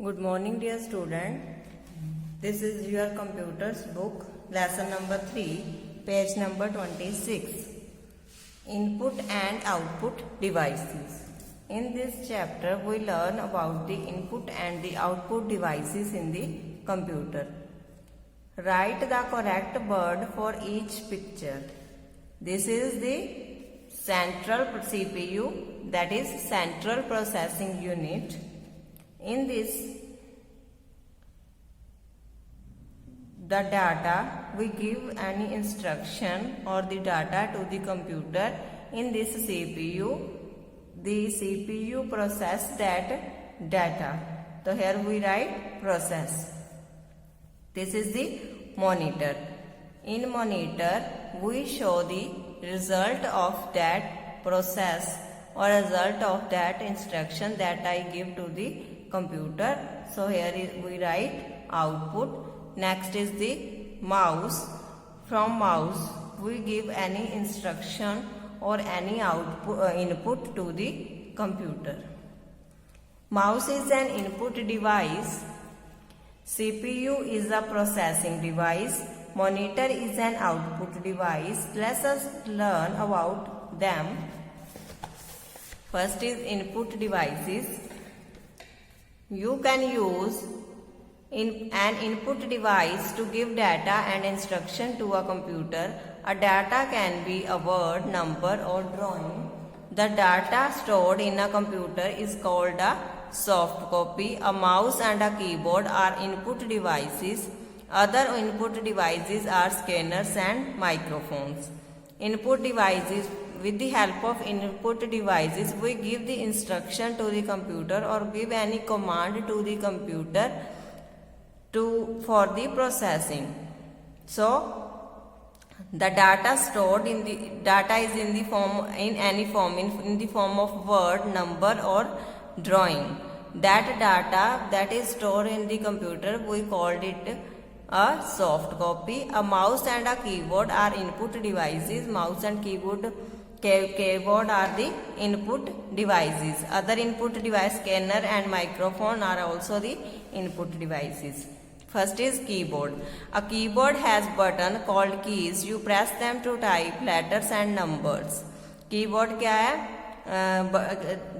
Good morning, dear student. This is your computer's book, lesson number 3, page number 26. Input and output devices. In this chapter, we learn about the input and the output devices in the computer. Write the correct word for each picture. This is the central CPU, that is central processing unit. In this, the data, we give any instruction or the data to the computer. In this CPU, the CPU process that data. So here we write process. This is the monitor. In monitor, we show the result of that process or result of that instruction that I give to the computer. So here we write output. Next is the mouse. From mouse we give any instruction or any output input to the computer. Mouse is an input device. CPU is a processing device. Monitor is an output device. Let us learn about them. First is input devices. You can use an input device to give data and instruction to a computer. A data can be a word, number or drawing. The data stored in a computer is called a soft copy. A mouse and a keyboard are input devices. Other input devices are scanners and microphones. Input devices. With the help of input devices, we give the instruction to the computer or give any command to the computer for the processing. So the data stored in the data is in the form in the form of word, number or drawing. That data that is stored in the computer, we called it a soft copy. A mouse and a keyboard are input devices. Mouse and keyboard are the input devices. Other input device, scanner and microphone, are also the input devices. First is keyboard. A keyboard has buttons called keys. You press them to type letters and numbers. Keyboard क्या है?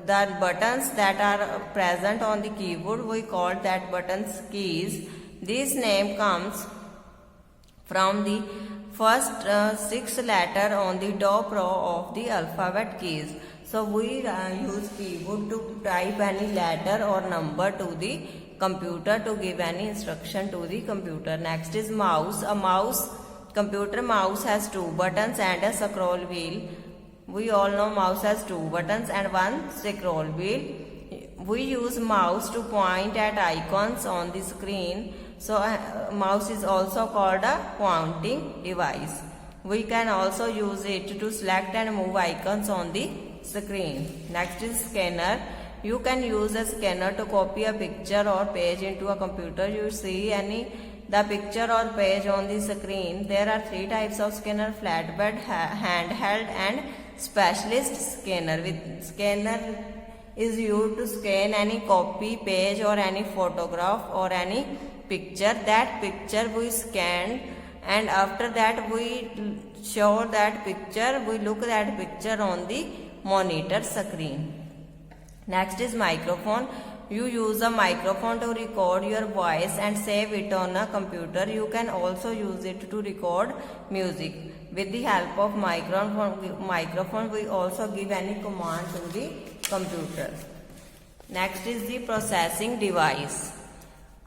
The buttons that are present on the keyboard, we call that buttons keys. This name comes from the first 6 letters on the top row of the alphabet keys. So we use keyboard to type any letter or number to the computer to give any instruction to the computer. Next is mouse. Computer mouse has 2 buttons and a scroll wheel. We all know mouse has 2 buttons and 1 scroll wheel. We use mouse to point at icons on the screen. So mouse is also called a pointing device. We can also use it to select and move icons on the screen. Next is scanner. You can use a scanner to copy a picture or page into a computer. You see the picture or page on the screen. There are 3 types of scanner: flatbed, handheld and specialist scanner. With scanner is used to scan any copy, page or any photograph or any picture. That picture we scan and after that we show that picture, we look at that picture on the monitor screen. Next is microphone. You use a microphone to record your voice and save it on a computer. You can also use it to record music. With the help of microphone, we also give any command to the computer. Next is the processing device.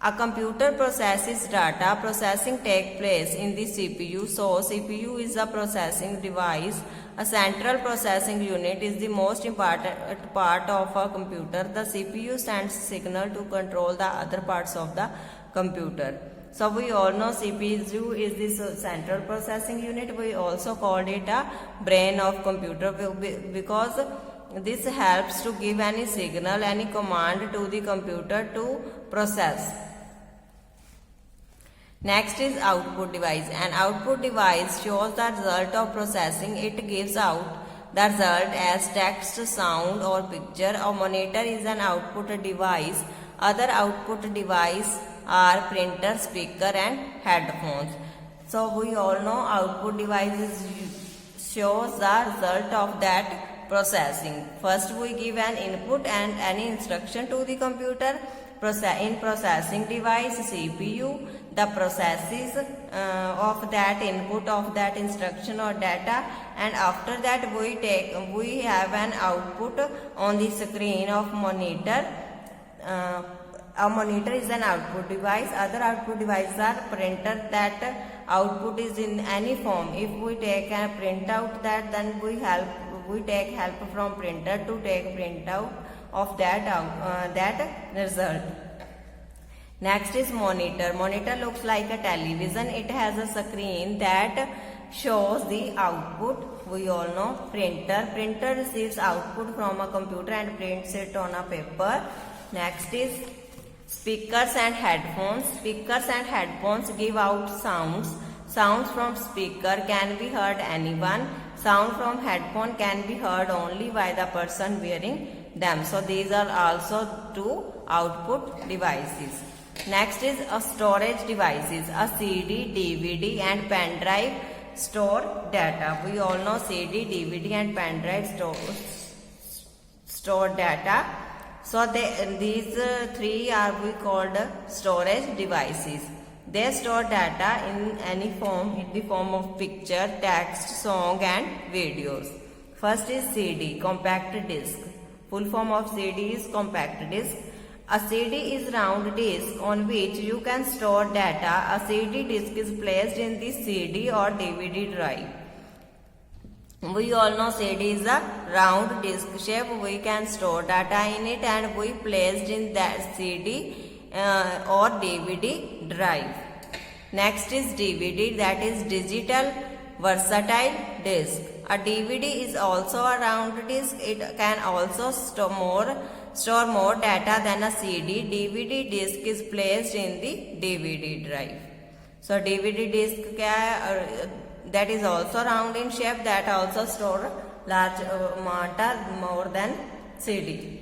A computer processes data. Processing takes place in the CPU. So CPU is a processing device. A central processing unit is the most important part of a computer. The CPU sends signal to control the other parts of the computer. So we all know CPU is the central processing unit. We also called it a brain of computer because this helps to give any signal, any command to the computer to process. Next is output device. An output device shows the result of processing. It gives out the result as text, sound or picture. A monitor is an output device. Other output device are printer, speaker and headphones. So we all know output devices shows the result of that processing. First we give an input and any instruction to the computer. In processing device CPU, the processes of that input of that instruction or data, and after that we have an output on the screen of monitor. A monitor is an output device. Other output devices are printer, that output is in any form. If we take a printout, that then we take help from printer to take printout of that result. Next is monitor. Monitor looks like a television. It has a screen that shows the output. We all know printer. Printer receives output from a computer and prints it on a paper. Next is speakers and headphones. Speakers and headphones give out sounds. Sounds from speaker can be heard anyone. Sound from headphone can be heard only by the person wearing them. So these are also two output devices. Next is a storage devices. A CD, DVD and pen drive store data. We all know CD, DVD and pen drive store data. So these three are we called storage devices. They store data in any form, in the form of picture, text, song and videos. First is CD, compact disc. Full form of CD is compact disc. A CD is round disc on which you can store data. A CD disc is placed in the CD or DVD drive. We all know CD is a round disc shape. We can store data in it and we placed in that CD or DVD drive. Next is DVD, that is digital versatile disc. A DVD is also a round disc. It can also store more data than a CD. DVD disc is placed in the DVD drive. So DVD disc that is also round in shape, that also store large matter more than CD.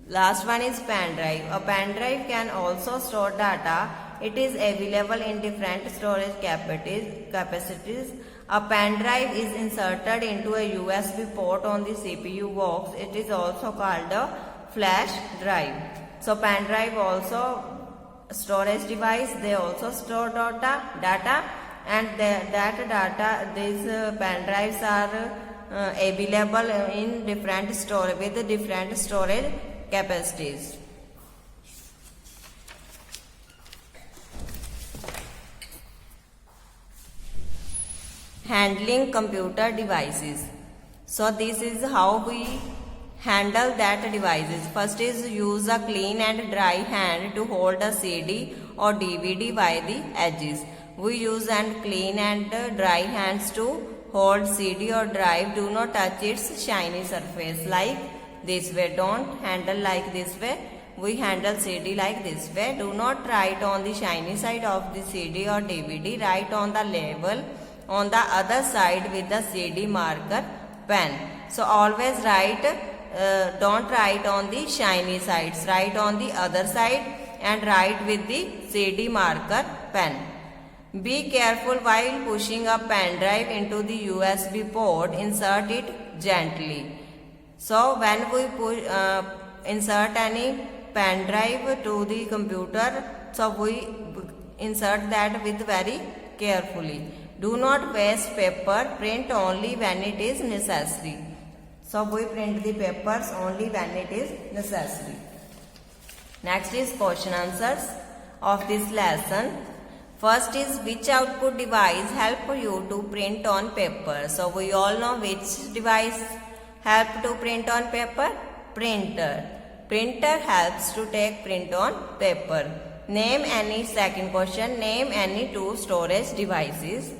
Last one is pen drive. A pen drive can also store data. It is available in different storage capacities. A pen drive is inserted into a USB port on the CPU box. It is also called a flash drive. So pen drive also storage device. They also store data and that data, these pen drives are available in different storage capacities. Handling computer devices. So this is how we handle that devices. First is use a clean and dry hand to hold a CD or DVD by the edges. We use and clean and dry hands to hold CD or drive. Do not touch its shiny surface like this way. Don't handle like this way. We handle CD like this way. Do not write on the shiny side of the CD or DVD. Write on the label on the other side with the CD marker pen. So always write, don't write on the shiny sides. Write on the other side and write with the CD marker pen. Be careful while pushing a pen drive into the USB port. Insert it gently. So when we insert any pen drive to the computer, so we insert that with very carefully. Do not waste paper. Print only when it is necessary. So we print the papers only when it is necessary. Next is question answers of this lesson. First is which output device help you to print on paper? So we all know which device help to print on paper? Printer. Printer helps to take print on paper. Name any, second question, name any two storage devices.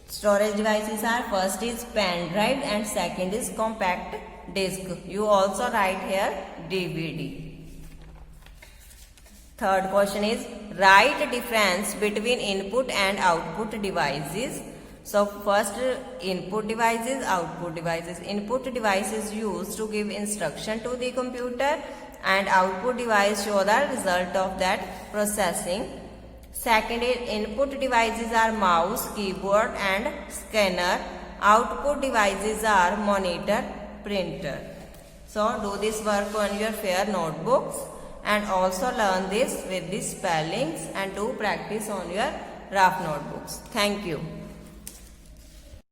Storage devices are, first is pen drive and second is compact disc. You also write here DVD. Third question is write difference between input and output devices. So first input devices, output devices. Input devices used to give instruction to the computer. and output device show the result of that processing. Second is input devices are mouse, keyboard and scanner. Output devices are monitor, printer. So do this work on your fair notebooks and also learn this with the spellings and do practice on your rough notebooks. Thank you.